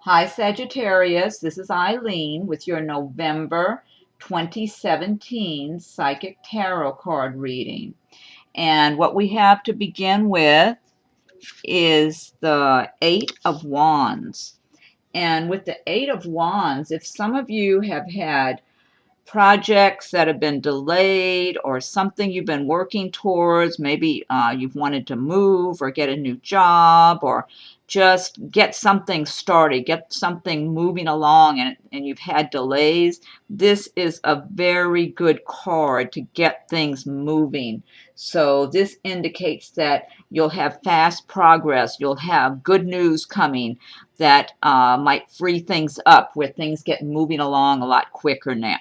Hi, Sagittarius. This is Eileen with your November 2017 Psychic Tarot card reading. And what we have to begin with is the Eight of Wands. And with the Eight of Wands, if some of you have had projects that have been delayed or something you've been working towards, maybe you've wanted to move or get a new job or just get something started, get something moving along, and you've had delays, this is a very good card to get things moving. So this indicates that you'll have fast progress, you'll have good news coming that might free things up where things get moving along a lot quicker now.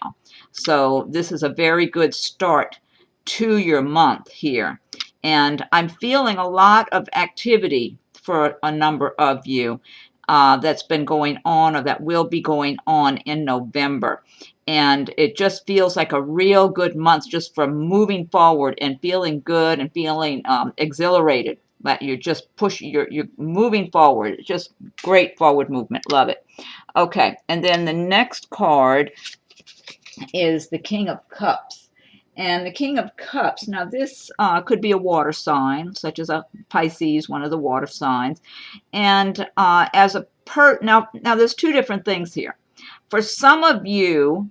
So this is a very good start to your month here. And I'm feeling a lot of activity for a number of you that's been going on or that will be going on in November. And it just feels like a real good month just for moving forward and feeling good and feeling exhilarated. But you're just pushing, you're moving forward. Just great forward movement. Love it. Okay, and then the next card is the King of Cups. And the King of Cups, now this could be a water sign, such as a Pisces, one of the water signs. And now there's two different things here. For some of you,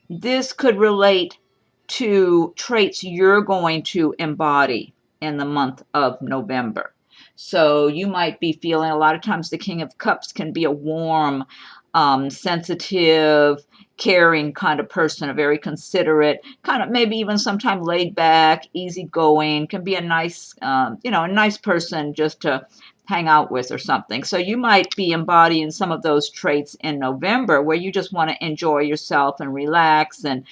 this could relate to traits you're going to embody in the month of November. So you might be feeling, a lot of times the King of Cups can be a warm, sensitive, caring kind of person, a very considerate, kind of maybe even sometimes laid back, easygoing, can be a nice, a nice person just to hang out with or something. So you might be embodying some of those traits in November where you just want to enjoy yourself and relax and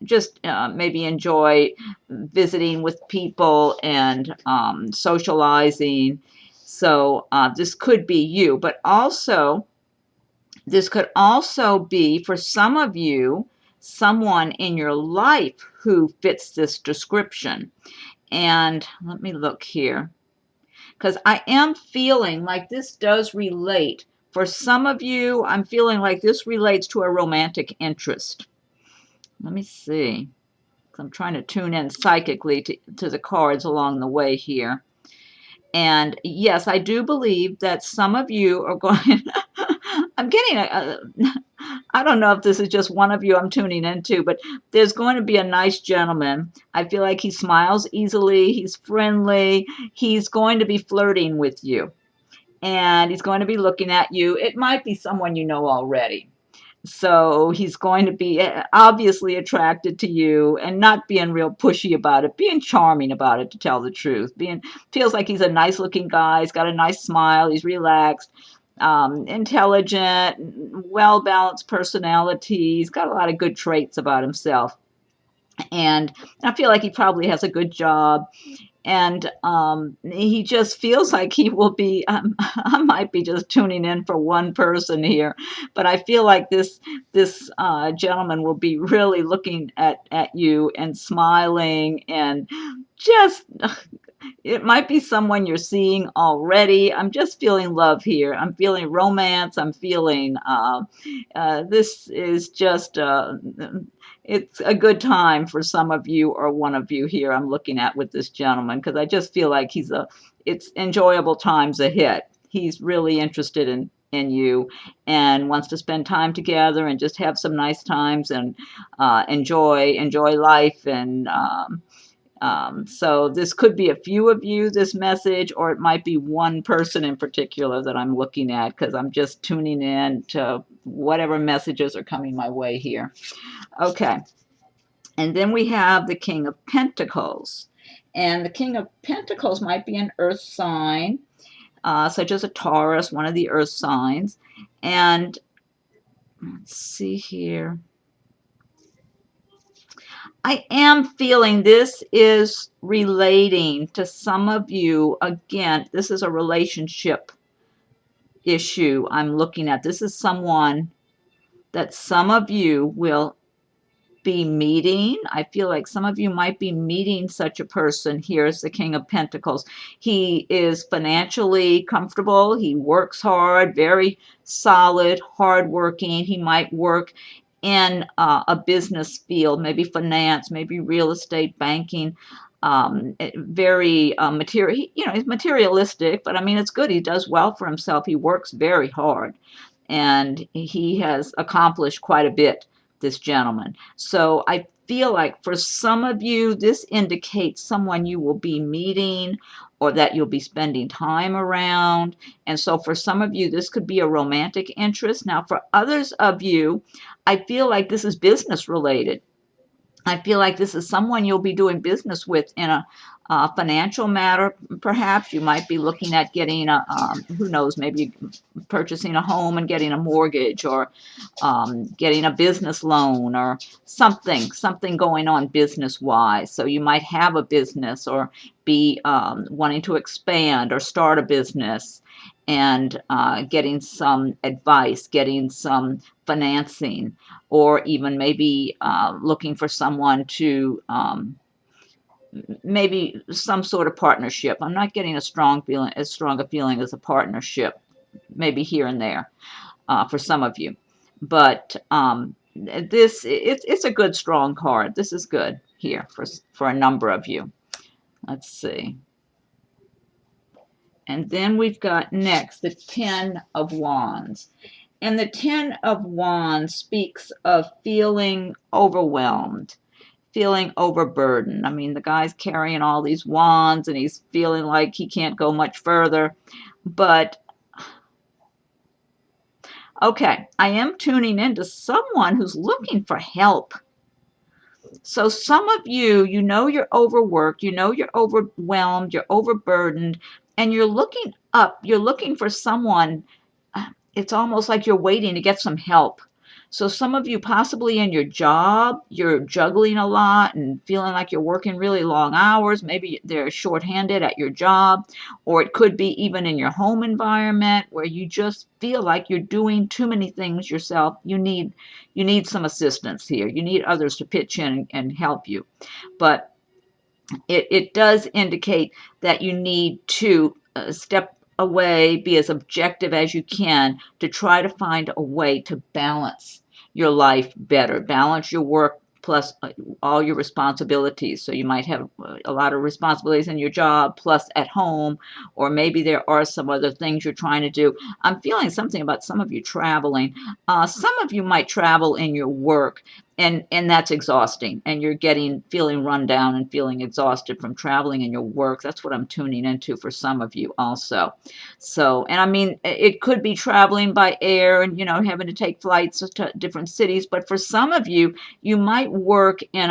just maybe enjoy visiting with people and socializing. So this could be you, but also this could also be, for some of you, someone in your life who fits this description. And let me look here, because I am feeling like this does relate. For some of you, I'm feeling like this relates to a romantic interest. Let me see. I'm trying to tune in psychically to the cards along the way here. And yes, I do believe that some of you are going... I'm getting I don't know if this is just one of you I'm tuning into, but there's going to be a nice gentleman. I feel like he smiles easily. He's friendly. He's going to be flirting with you. And he's going to be looking at you. It might be someone you know already. So he's going to be obviously attracted to you and not being real pushy about it, being charming about it, to tell the truth. Feels like he's a nice looking guy. He's got a nice smile. He's relaxed. Intelligent, well-balanced personality. He's got a lot of good traits about himself. And I feel like he probably has a good job. And he just feels like he will be, I might be just tuning in for one person here, but I feel like this gentleman will be really looking at you and smiling and just... It might be someone you're seeing already. I'm just feeling love here. I'm feeling romance. I'm feeling this is just, it's a good time for some of you or one of you here I'm looking at with this gentleman, because I just feel like it's enjoyable times ahead. He's really interested in you and wants to spend time together and just have some nice times and enjoy life. And so this could be a few of you, this message, or it might be one person in particular that I'm looking at, because I'm just tuning in to whatever messages are coming my way here. Okay. And then we have the King of Pentacles. And the King of Pentacles might be an earth sign, such as a Taurus, one of the earth signs. And let's see here. I am feeling this is relating to some of you. Again, this is a relationship issue I'm looking at. This is someone that some of you will be meeting. I feel like some of you might be meeting such a person. Here's the King of Pentacles. He is financially comfortable. He works hard, very solid, hardworking. He might work in a business field, maybe finance, maybe real estate, banking. Very material. You know, he's materialistic, but I mean, it's good. He does well for himself. He works very hard, and he has accomplished quite a bit, this gentleman. So I feel like for some of you, this indicates someone you will be meeting or that you'll be spending time around. And so for some of you, this could be a romantic interest. Now, for others of you, I feel like this is business related. I feel like this is someone you'll be doing business with in a financial matter. Perhaps you might be looking at getting a, who knows, maybe purchasing a home and getting a mortgage, or getting a business loan, or something going on business wise. So you might have a business, or be wanting to expand or start a business, and getting some advice, getting some financing, or even maybe looking for someone to maybe some sort of partnership. I'm not getting a strong feeling, as strong a feeling as a partnership, maybe here and there for some of you. But it's a good strong card. This is good here for a number of you. Let's see. And then we've got next the Ten of Wands. And the Ten of Wands speaks of feeling overwhelmed, feeling overburdened. I mean, the guy's carrying all these wands and he's feeling like he can't go much further. But, okay, I am tuning into someone who's looking for help. So some of you, you know you're overworked, you know you're overwhelmed, you're overburdened, and you're looking up, you're looking for someone. It's almost like you're waiting to get some help. So some of you, possibly in your job, you're juggling a lot and feeling like you're working really long hours. Maybe they're shorthanded at your job, or it could be even in your home environment where you just feel like you're doing too many things yourself. You need some assistance here. You need others to pitch in and help you. But it does indicate that you need to step away, be as objective as you can to try to find a way to balance your life better, balance your work plus all your responsibilities. So you might have a lot of responsibilities in your job plus at home, or maybe there are some other things you're trying to do. I'm feeling something about some of you traveling. Some of you might travel in your work, and that's exhausting, and you're feeling run down and feeling exhausted from traveling in your work. That's what I'm tuning into for some of you also. So, and I mean, it could be traveling by air and, you know, having to take flights to different cities. But for some of you, you might work in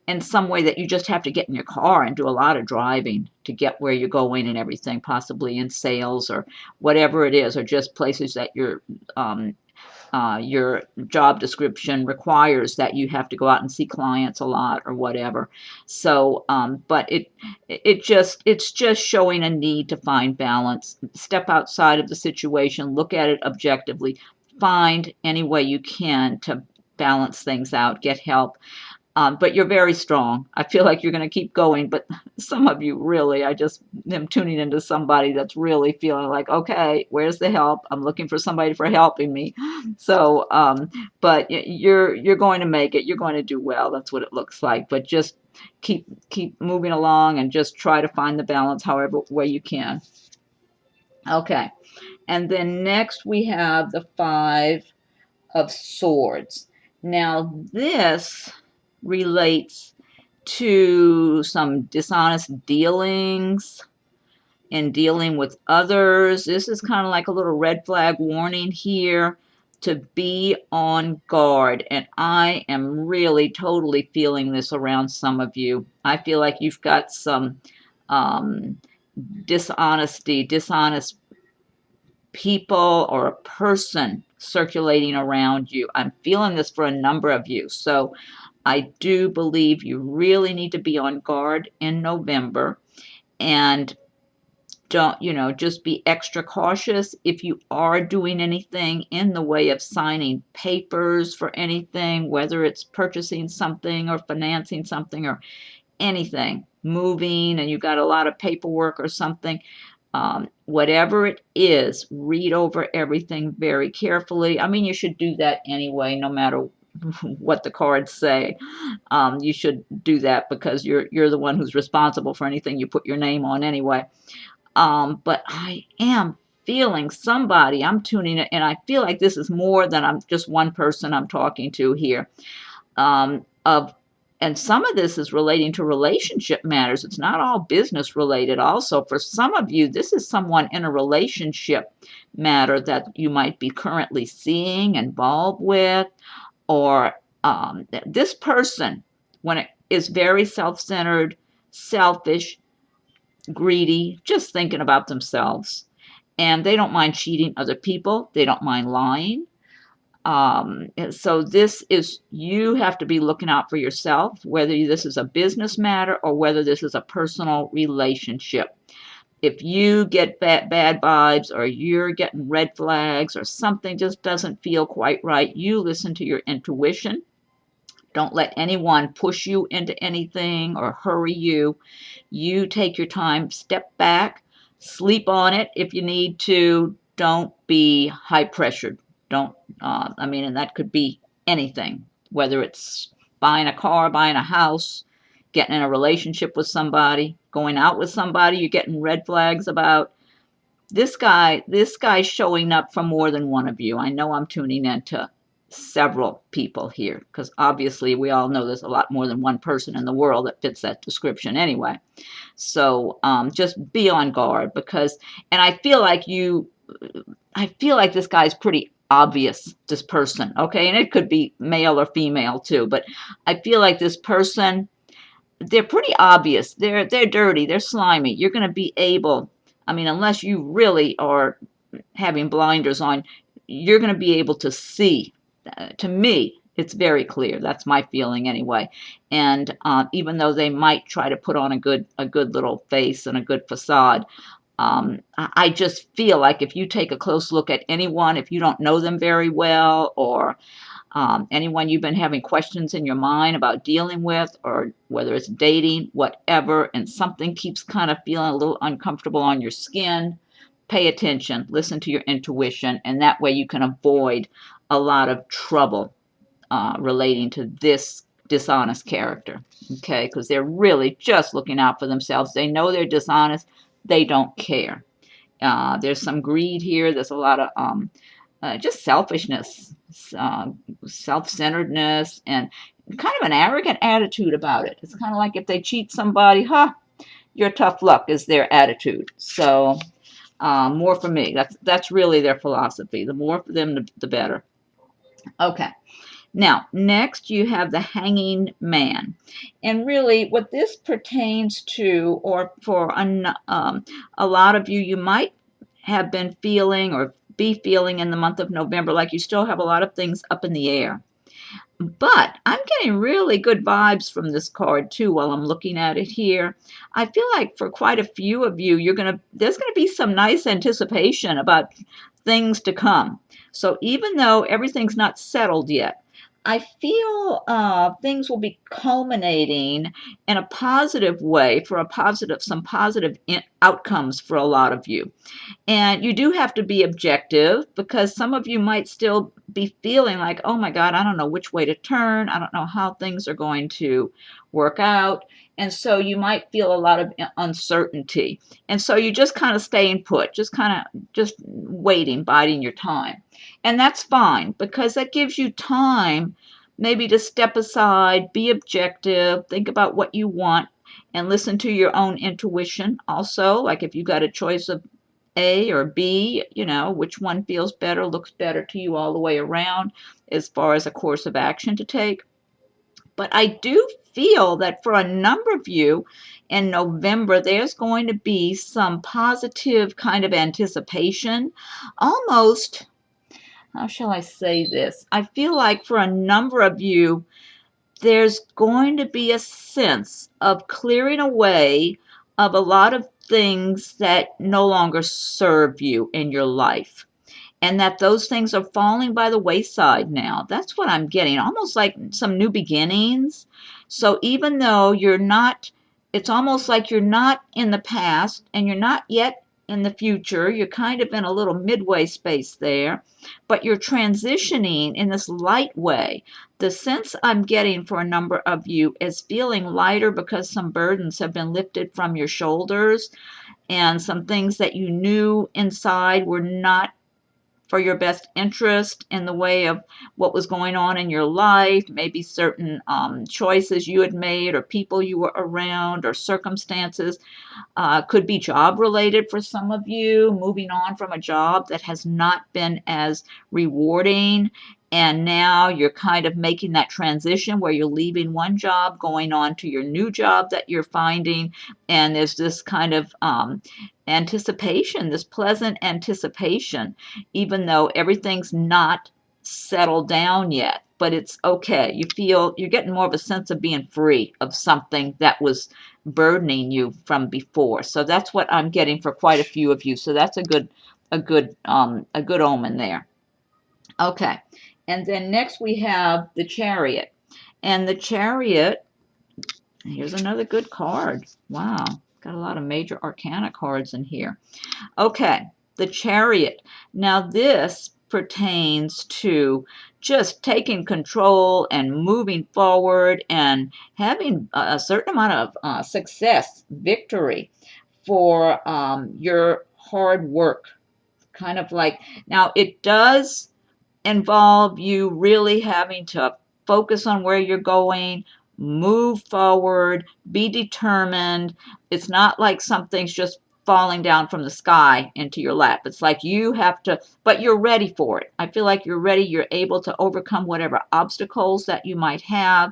in some way that you just have to get in your car and do a lot of driving to get where you're going and everything, possibly in sales or whatever it is, or just places that your job description requires that you have to go out and see clients a lot or whatever. So, but it's just showing a need to find balance. Step outside of the situation, look at it objectively, find any way you can to balance things out, get help. But you're very strong. I feel like you're going to keep going, but some of you really, I just am tuning into somebody that's really feeling like, okay, where's the help? I'm looking for somebody for helping me. So, but you're going to make it. You're going to do well. That's what it looks like. But just keep moving along and just try to find the balance however way you can. Okay. And then next we have the Five of Swords. Now this relates to some dishonest dealings and dealing with others. This is kind of like a little red flag warning here to be on guard. And I am really totally feeling this around some of you. I feel like you've got some dishonesty, dishonest people or a person circulating around you. I'm feeling this for a number of you. So I do believe you really need to be on guard in November. And don't, you know, just be extra cautious if you are doing anything in the way of signing papers for anything, whether it's purchasing something or financing something or anything, moving, and you got a lot of paperwork or something. Whatever it is, read over everything very carefully. I mean, you should do that anyway, no matter what the cards say. You should do that because you're the one who's responsible for anything you put your name on anyway. But I am feeling somebody, I'm tuning it, and I feel like this is more than I'm just one person I'm talking to here. Of and some of this is relating to relationship matters. It's not all business related. Also, for some of you, this is someone in a relationship matter that you might be currently seeing, involved with, or this person, when it is very self-centered, selfish, greedy, just thinking about themselves. And they don't mind cheating other people. They don't mind lying. So this is, you have to be looking out for yourself, whether this is a business matter or whether this is a personal relationship. If you get bad vibes or you're getting red flags or something just doesn't feel quite right, you listen to your intuition. Don't let anyone push you into anything or hurry you. You take your time, step back, sleep on it if you need to. Don't be high pressured. Don't, I mean, and that could be anything, whether it's buying a car, buying a house, getting in a relationship with somebody, going out with somebody you're getting red flags about. This guy's showing up for more than one of you. I know I'm tuning into several people here because obviously we all know there's a lot more than one person in the world that fits that description anyway. So just be on guard because, and I feel like this guy's pretty obvious, this person, okay? And it could be male or female too, but I feel like this person, they're pretty obvious. They're dirty, they're slimy. You're going to be able, I mean, unless you really are having blinders on, you're going to be able to see. To me, it's very clear. That's my feeling anyway. And even though they might try to put on a good little face and a good facade, I just feel like if you take a close look at anyone, if you don't know them very well, or anyone you've been having questions in your mind about dealing with, or whether it's dating, whatever, and something keeps kind of feeling a little uncomfortable on your skin, pay attention, listen to your intuition, and that way you can avoid a lot of trouble relating to this dishonest character, okay? Because they're really just looking out for themselves. They know they're dishonest. They don't care. There's some greed here. There's a lot of just selfishness, self-centeredness, and kind of an arrogant attitude about it. It's kind of like if they cheat somebody, you're tough luck is their attitude. So more for me. That's really their philosophy. The more for them, the better. Okay. Now, next you have the Hanging Man. And really what this pertains to, or for a lot of you, you might have been feeling or be feeling in the month of November like you still have a lot of things up in the air. But I'm getting really good vibes from this card too while I'm looking at it here. I feel like for quite a few of you, there's gonna be some nice anticipation about things to come. So even though everything's not settled yet, I feel things will be culminating in a positive way for some positive outcomes for a lot of you. And you do have to be objective because some of you might still be feeling like, oh my God, I don't know which way to turn. I don't know how things are going to work out. And so you might feel a lot of uncertainty. And so you just kind of staying put, just waiting, biding your time. And that's fine because that gives you time maybe to step aside, be objective, think about what you want, and listen to your own intuition also. Like if you got a choice of A or B, which one feels better, looks better to you all the way around as far as a course of action to take. But I do feel that for a number of you in November, there's going to be some positive kind of anticipation, almost, how shall I say this? I feel like for a number of you, there's going to be a sense of clearing away of a lot of things that no longer serve you in your life, and that those things are falling by the wayside now. That's what I'm getting, almost like some new beginnings. So even though you're not, it's almost like you're not in the past and you're not yet in the future. You're kind of in a little midway space there, but you're transitioning in this light way. The sense I'm getting for a number of you is feeling lighter because some burdens have been lifted from your shoulders, and some things that you knew inside were not for your best interest in the way of what was going on in your life, maybe certain choices you had made or people you were around or circumstances. Could be job related for some of you, moving on from a job that has not been as rewarding. And now you're kind of making that transition where you're leaving one job, going on to your new job that you're finding. And there's this kind of anticipation, this pleasant anticipation, even though everything's not settled down yet. But it's okay. You feel you're getting more of a sense of being free of something that was burdening you from before. So that's what I'm getting for quite a few of you. So that's a good omen there. Okay. And then next we have the Chariot. And the Chariot, here's another good card. Wow. Got a lot of major arcana cards in here. Okay. The Chariot. Now this pertains to just taking control and moving forward and having a certain amount of success, victory for your hard work. Kind of like, now it does involve you really having to focus on where you're going, move forward, be determined. It's not like something's just falling down from the sky into your lap. It's like you have to, but you're ready for it. I feel like you're ready. You're able to overcome whatever obstacles that you might have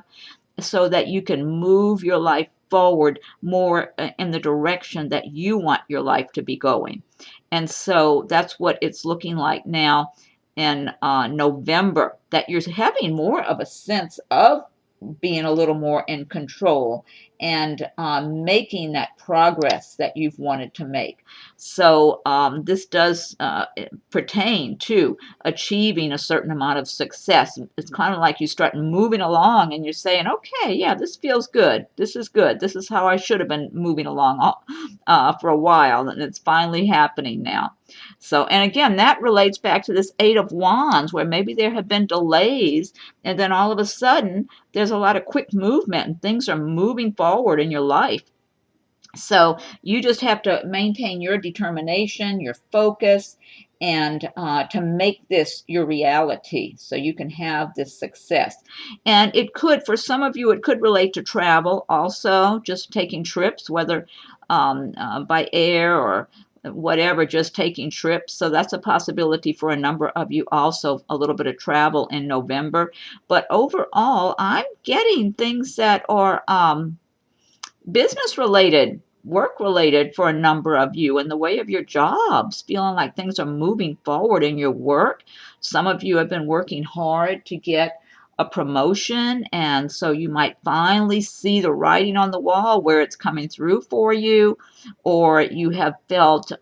so that you can move your life forward more in the direction that you want your life to be going. And so that's what it's looking like now in November, that you're having more of a sense of being a little more in control and making that progress that you've wanted to make. So this does pertain to achieving a certain amount of success. It's kind of like you start moving along and you're saying, okay, yeah, this feels good. This is good. This is how I should have been moving along for a while, and it's finally happening now. So, and again, that relates back to this Eight of Wands, where maybe there have been delays, and then all of a sudden there's a lot of quick movement and things are moving forward in your life. So you just have to maintain your determination, your focus, and to make this your reality so you can have this success. And it could, for some of you, it could relate to travel also, just taking trips, whether by air or whatever, just taking trips. So that's a possibility for a number of you also, a little bit of travel in November. But overall, I'm getting things that are business related, work related for a number of you in the way of your jobs, feeling like things are moving forward in your work. Some of you have been working hard to get a promotion, and so you might finally see the writing on the wall where it's coming through for you, or you have felt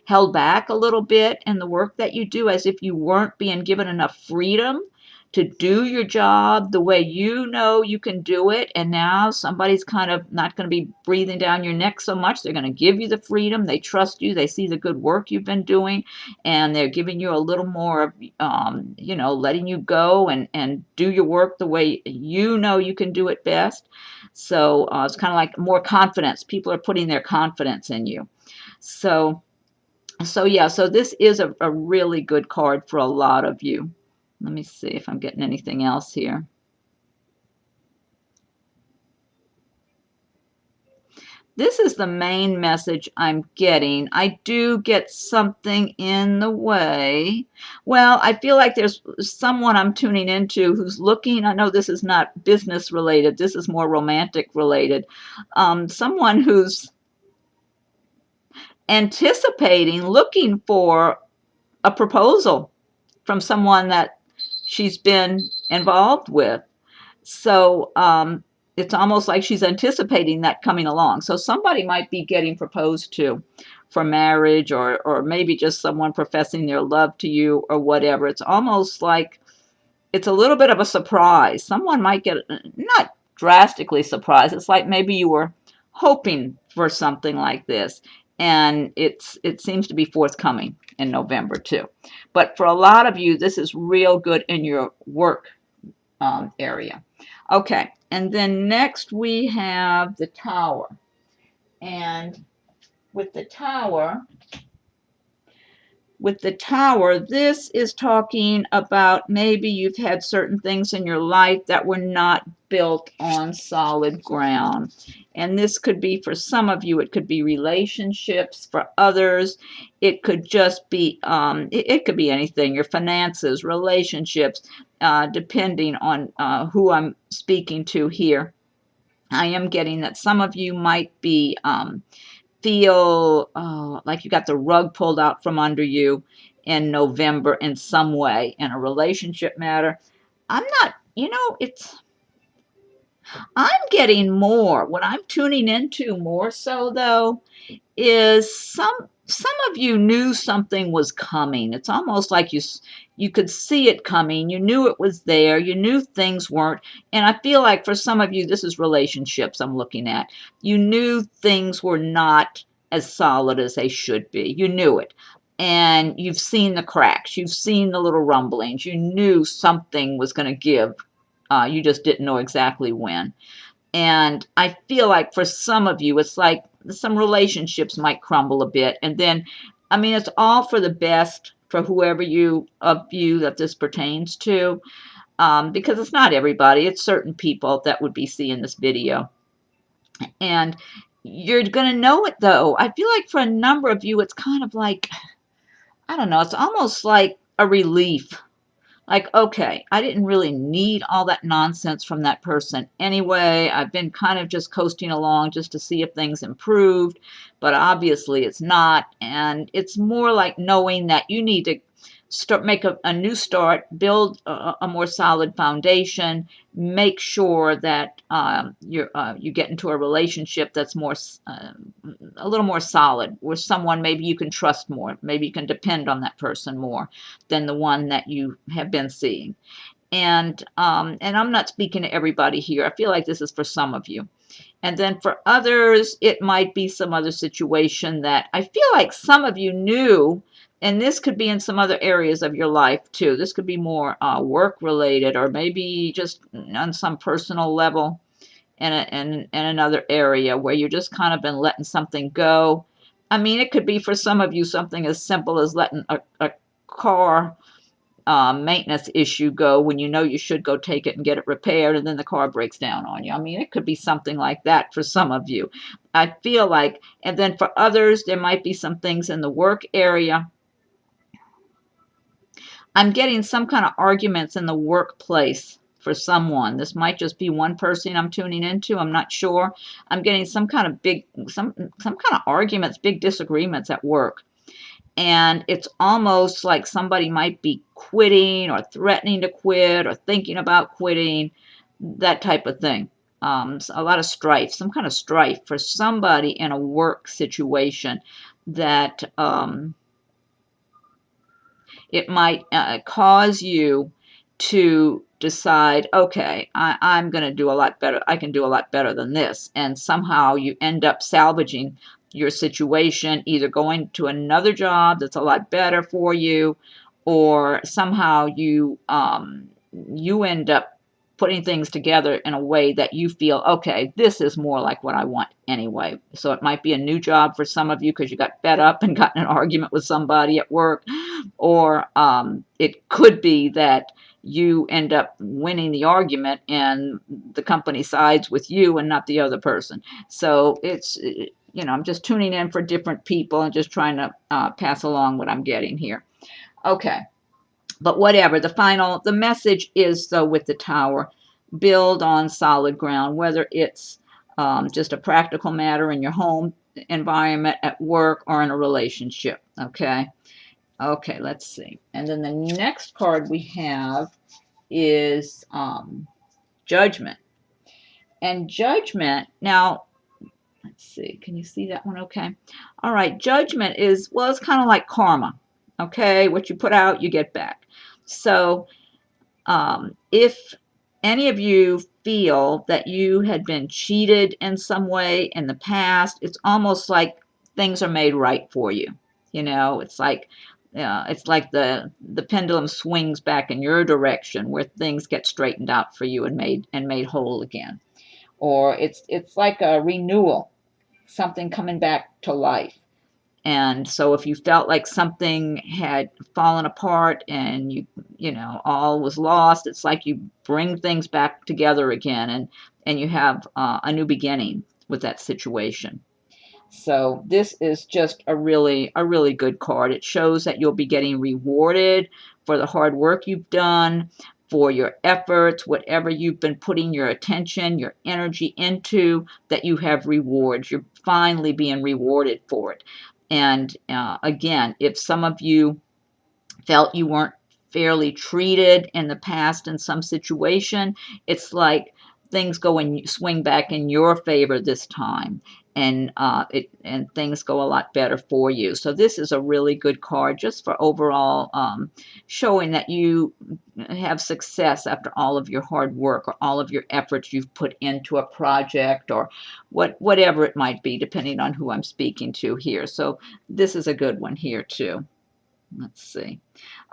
held back a little bit in the work that you do, as if you weren't being given enough freedom to do your job the way you know you can do it. And now somebody's kind of not going to be breathing down your neck so much. They're going to give you the freedom. They trust you. They see the good work you've been doing, and they're giving you a little more of, letting you go and do your work the way you know you can do it best. So it's kind of like more confidence. People are putting their confidence in you. So yeah, so this is a really good card for a lot of you. Let me see if I'm getting anything else here. This is the main message I'm getting. I do get something in the way. Well, I feel like there's someone I'm tuning into who's looking. I know this is not business related. This is more romantic related. Someone who's anticipating, looking for a proposal from someone that she's been involved with. So it's almost like she's anticipating that coming along. So somebody might be getting proposed to for marriage, or maybe just someone professing their love to you or whatever. It's almost like it's a little bit of a surprise. Someone might get, not drastically surprised. It's like maybe you were hoping for something like this, and it seems to be forthcoming in November too. But for a lot of you, this is real good in your work area. Okay, and then next we have the Tower. And with the Tower, this is talking about maybe you've had certain things in your life that were not built on solid ground. And this could be, for some of you, it could be relationships. For others, it could just be, it could be anything, your finances, relationships, depending on who I'm speaking to here. I am getting that some of you might be feel like you got the rug pulled out from under you in November in some way in a relationship matter. I'm not, I'm getting more. What I'm tuning into more so though is some of you knew something was coming. It's almost like you could see it coming. You knew it was there. You knew things weren't. And I feel like for some of you, this is relationships I'm looking at. You knew things were not as solid as they should be. You knew it. And you've seen the cracks. You've seen the little rumblings. You knew something was going to give. You just didn't know exactly when. And I feel like for some of you, it's like some relationships might crumble a bit. And then, I mean, it's all for the best for whoever of you that this pertains to, because it's not everybody. It's certain people that would be seeing this video. And you're going to know it, though. I feel like for a number of you, it's kind of like, I don't know, it's almost like a relief. Like, okay, I didn't really need all that nonsense from that person anyway. I've been kind of just coasting along just to see if things improved, but obviously it's not. And it's more like knowing that you need to make a new start, build a more solid foundation, make sure that you get into a relationship that's more a little more solid, with someone maybe you can trust more, maybe you can depend on that person more than the one that you have been seeing. And I'm not speaking to everybody here. I feel like this is for some of you. And then for others, it might be some other situation that I feel like some of you knew. And this could be in some other areas of your life too. This could be more work related, or maybe just on some personal level in another area where you just kind of been letting something go. I mean, it could be for some of you something as simple as letting a car maintenance issue go when you know you should go take it and get it repaired, and then the car breaks down on you. I mean, it could be something like that for some of you. I feel like, and then for others, there might be some things in the work area. I'm getting some kind of arguments in the workplace for someone. This might just be one person I'm tuning into. I'm not sure. I'm getting some kind of some kind of arguments, big disagreements at work. And it's almost like somebody might be quitting or threatening to quit or thinking about quitting, that type of thing. A lot of strife, some kind of strife for somebody in a work situation that it might cause you to decide, okay, I'm going to do a lot better. I can do a lot better than this. And somehow you end up salvaging your situation, either going to another job that's a lot better for you, or somehow you end up putting things together in a way that you feel, okay, this is more like what I want anyway. So it might be a new job for some of you because you got fed up and got in an argument with somebody at work, or it could be that you end up winning the argument and the company sides with you and not the other person. So it's, I'm just tuning in for different people and just trying to pass along what I'm getting here. Okay. But whatever, the message is, though, with the Tower, build on solid ground, whether it's just a practical matter in your home environment, at work, or in a relationship. Okay. Okay, let's see. And then the next card we have is Judgment. And Judgment, now, let's see, can you see that one okay? All right, Judgment is, well, it's kind of like karma, okay? What you put out, you get back. So if any of you feel that you had been cheated in some way in the past, it's almost like things are made right for you. You know, it's like the pendulum swings back in your direction where things get straightened out for you and made whole again. Or it's like a renewal, something coming back to life. And so if you felt like something had fallen apart and you know, all was lost, it's like you bring things back together again, and you have a new beginning with that situation. So this is just a really good card. It shows that you'll be getting rewarded for the hard work you've done, for your efforts, whatever you've been putting your attention, your energy into, that you have rewards. You're finally being rewarded for it. And again, if some of you felt you weren't fairly treated in the past in some situation, it's like things go and swing back in your favor this time, and things go a lot better for you. So this is a really good card just for overall showing that you have success after all of your hard work or all of your efforts you've put into a project, or whatever it might be, depending on who I'm speaking to here. So this is a good one here too. Let's see.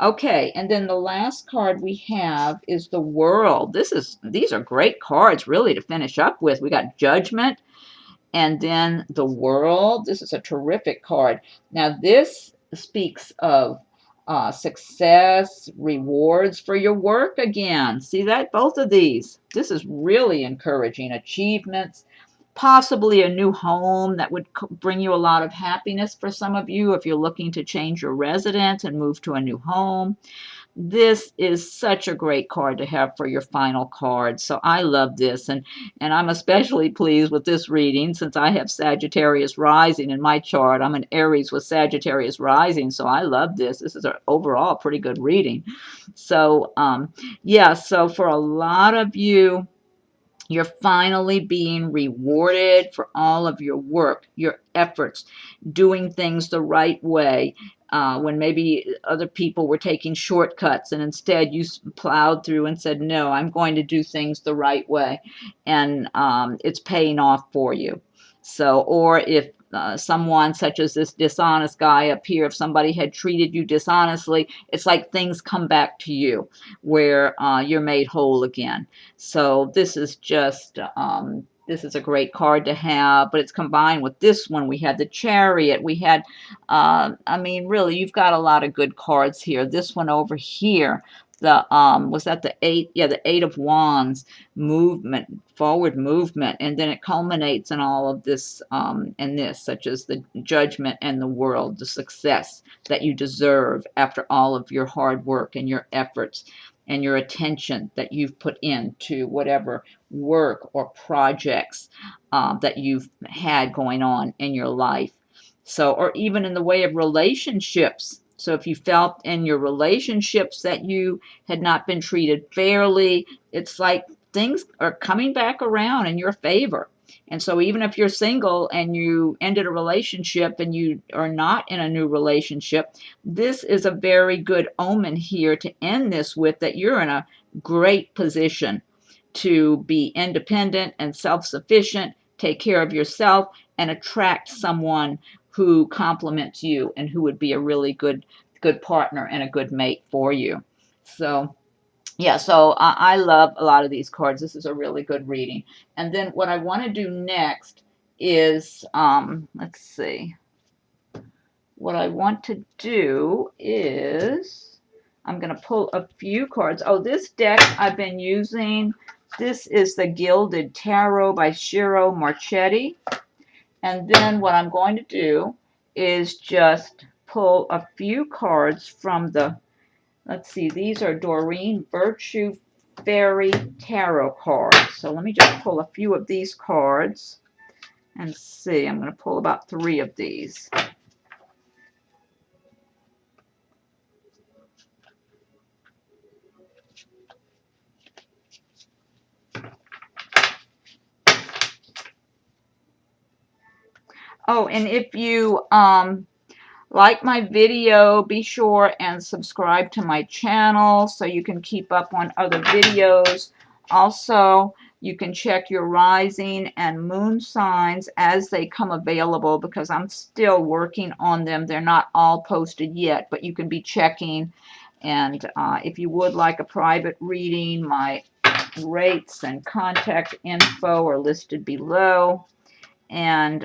Okay, and then the last card we have is the World. These are great cards really to finish up with. We got Judgment and then the World. This is a terrific card. Now this speaks of success, rewards for your work again. See that? Both of these. This is really encouraging. Achievements, possibly a new home that would bring you a lot of happiness for some of you if you're looking to change your residence and move to a new home. This is such a great card to have for your final card. So I love this, and I'm especially pleased with this reading since I have Sagittarius rising in my chart. I'm an Aries with Sagittarius rising, so I love this. This is an overall pretty good reading. So yeah, so for a lot of you, you're finally being rewarded for all of your work, your efforts, doing things the right way. When maybe other people were taking shortcuts, and instead you plowed through and said, no, I'm going to do things the right way. And it's paying off for you. So, or if someone such as this dishonest guy up here, if somebody had treated you dishonestly, it's like things come back to you where you're made whole again. So this is just, this is a great card to have, but it's combined with this one. We had the Chariot. We had, I mean, really, you've got a lot of good cards here. This one over here, the, was that the 8? Yeah, the 8 of Wands, movement, forward movement, and then it culminates in all of this, and this, such as the Judgment and the World, the success that you deserve after all of your hard work and your efforts and your attention that you've put into whatever work or projects that you've had going on in your life. So, or even in the way of relationships. So if you felt in your relationships that you had not been treated fairly, it's like things are coming back around in your favor. And so even if you're single and you ended a relationship and you are not in a new relationship, this is a very good omen here to end this with, that you're in a great position to be independent and self-sufficient, take care of yourself, and attract someone who complements you and who would be a really good partner and a good mate for you. So yeah, so I love a lot of these cards. This is a really good reading. And then what I want to do next is, let's see. What I want to do is, I'm going to pull a few cards. Oh, this deck I've been using. This is the Gilded Tarot by Shiro Marchetti. And then what I'm going to do is just pull a few cards from the, let's see, these are Doreen Virtue Fairy Tarot cards. So let me just pull a few of these cards and see. I'm going to pull about 3 of these. Oh, and if you like my video, be sure and subscribe to my channel so you can keep up on other videos. Also, you can check your rising and moon signs as they come available, because I'm still working on them. They're not all posted yet, but you can be checking. And if you would like a private reading, my rates and contact info are listed below. And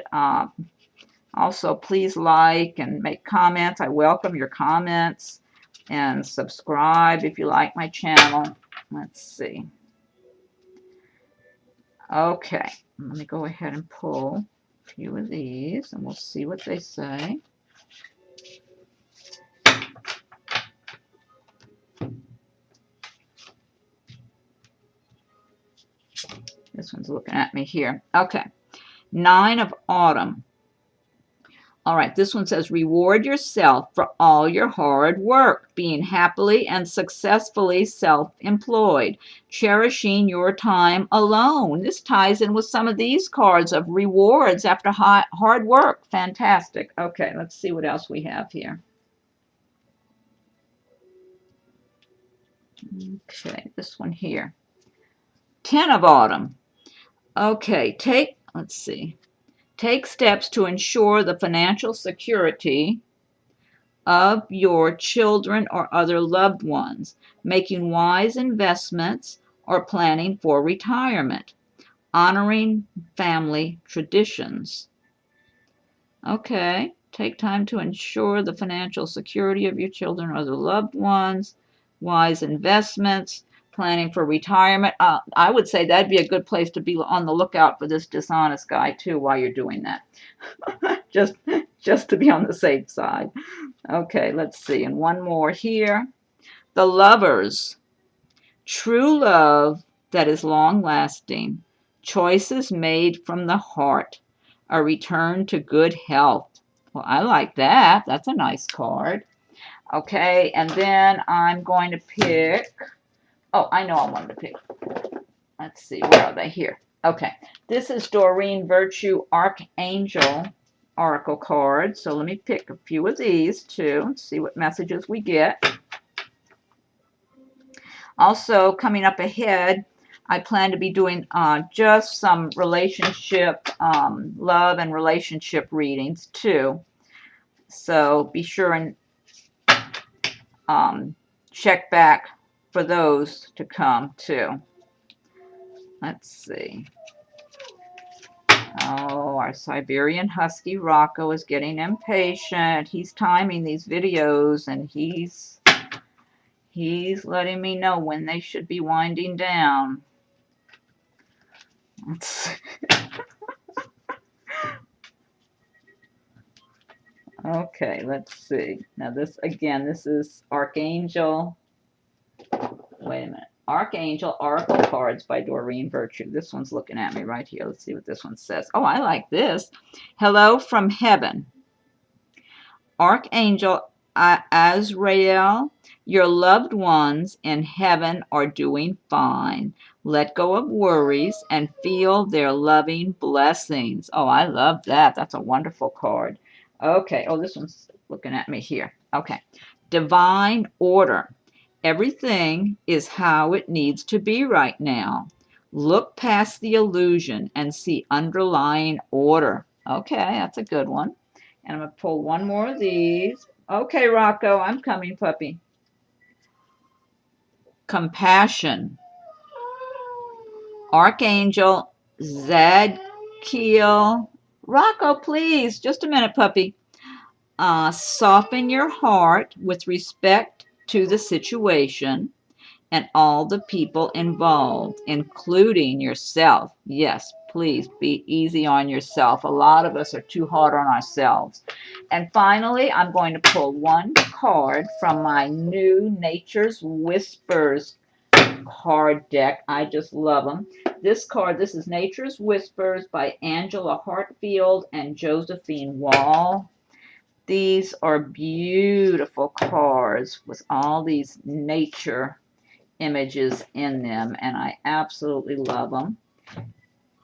also, please like and make comments. I welcome your comments, and subscribe if you like my channel. Let's see. Okay, let me go ahead and pull a few of these, and we'll see what they say. This one's looking at me here. Okay, 9 of Autumn. All right, this one says, reward yourself for all your hard work, being happily and successfully self-employed, cherishing your time alone. This ties in with some of these cards of rewards after hard work. Fantastic. Okay, let's see what else we have here. Okay, this one here. 10 of Autumn. Okay, let's see. Take steps to ensure the financial security of your children or other loved ones, making wise investments or planning for retirement, honoring family traditions. Okay, take time to ensure the financial security of your children or other loved ones, wise investments, planning for retirement. I would say that'd be a good place to be on the lookout for this dishonest guy too while you're doing that. just to be on the safe side. Okay, let's see. And one more here. The Lovers. True love that is long-lasting. Choices made from the heart. A return to good health. Well, I like that. That's a nice card. Okay, and then I'm going to pick... Oh, I know I wanted to pick. Let's see, where are they? Here. Okay, this is Doreen Virtue Archangel Oracle card. So let me pick a few of these too. See what messages we get. Also, coming up ahead, I plan to be doing just some relationship, love and relationship readings too. So be sure and check back for those to come too. Let's see. Oh, our Siberian Husky Rocco is getting impatient. He's timing these videos, and he's letting me know when they should be winding down. Okay, let's see. Now this, again, this is Archangel. Wait a minute. Archangel Oracle cards by Doreen Virtue. This one's looking at me right here. Let's see what this one says. Oh, I like this. Hello from heaven. Archangel Azrael, your loved ones in heaven are doing fine. Let go of worries and feel their loving blessings. Oh, I love that. That's a wonderful card. Okay. Oh, this one's looking at me here. Okay. Divine order. Everything is how it needs to be right now. Look past the illusion and see underlying order. Okay, that's a good one. And I'm going to pull one more of these. Okay, Rocco, I'm coming, puppy. Compassion. Archangel Zadkiel. Rocco, please, just a minute, puppy. Soften your heart with respect to the situation and all the people involved, including yourself. Yes, please be easy on yourself. A lot of us are too hard on ourselves. And finally, I'm going to pull one card from my new Nature's Whispers card deck. I just love them. This card, this is Nature's Whispers by Angela Hartfield and Josephine Wall. These are beautiful cards with all these nature images in them, and I absolutely love them.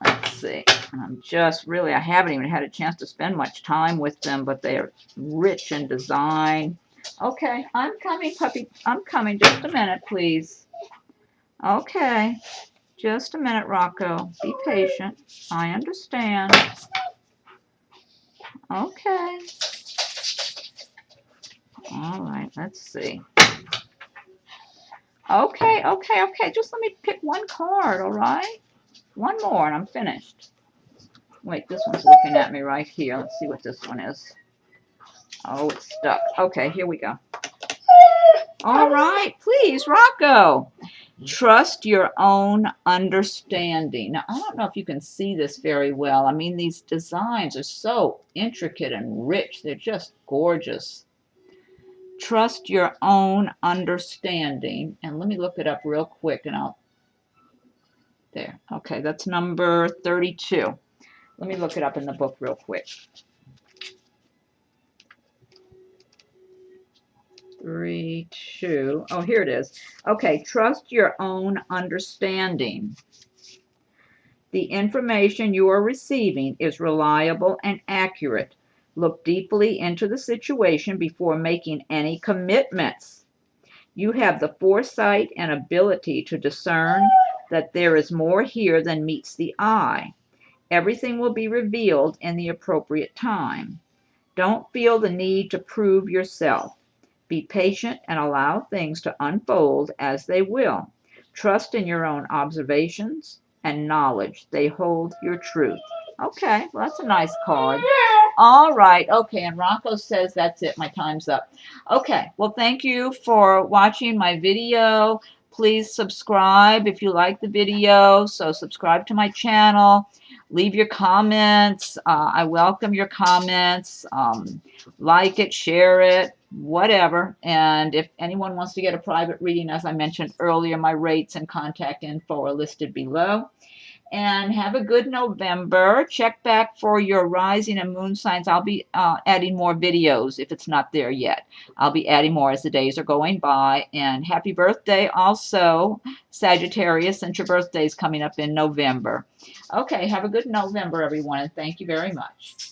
Let's see. I'm just really, I haven't even had a chance to spend much time with them, but they are rich in design. Okay, I'm coming, puppy. I'm coming. Just a minute, please. Okay. Just a minute, Rocco. Be patient. I understand. Okay. All right, let's see. Okay. Just let me pick one card, all right? One more and I'm finished. Wait, this one's looking at me right here. Let's see what this one is. Oh, it's stuck. Okay, here we go. All right, please, Rocco. Trust your own understanding. Now, I don't know if you can see this very well. I mean, these designs are so intricate and rich. They're just gorgeous. Trust your own understanding. And let me look it up real quick and I'll... There. Okay, that's number 32. Let me look it up in the book real quick. 3, 2. Oh, here it is. Okay, trust your own understanding. The information you are receiving is reliable and accurate. Look deeply into the situation before making any commitments. You have the foresight and ability to discern that there is more here than meets the eye. Everything will be revealed in the appropriate time. Don't feel the need to prove yourself. Be patient and allow things to unfold as they will. Trust in your own observations and knowledge. They hold your truth. Okay, well, that's a nice card. All right, okay, and Rocco says that's it. My time's up. Okay, well, thank you for watching my video. Please subscribe if you like the video. So subscribe to my channel. Leave your comments. I welcome your comments. Like it, share it, whatever. And if anyone wants to get a private reading, as I mentioned earlier, my rates and contact info are listed below. And have a good November. Check back for your rising and moon signs. I'll be adding more videos if it's not there yet. I'll be adding more as the days are going by. And happy birthday also, Sagittarius, since your birthday is coming up in November. Okay, have a good November, everyone, and thank you very much.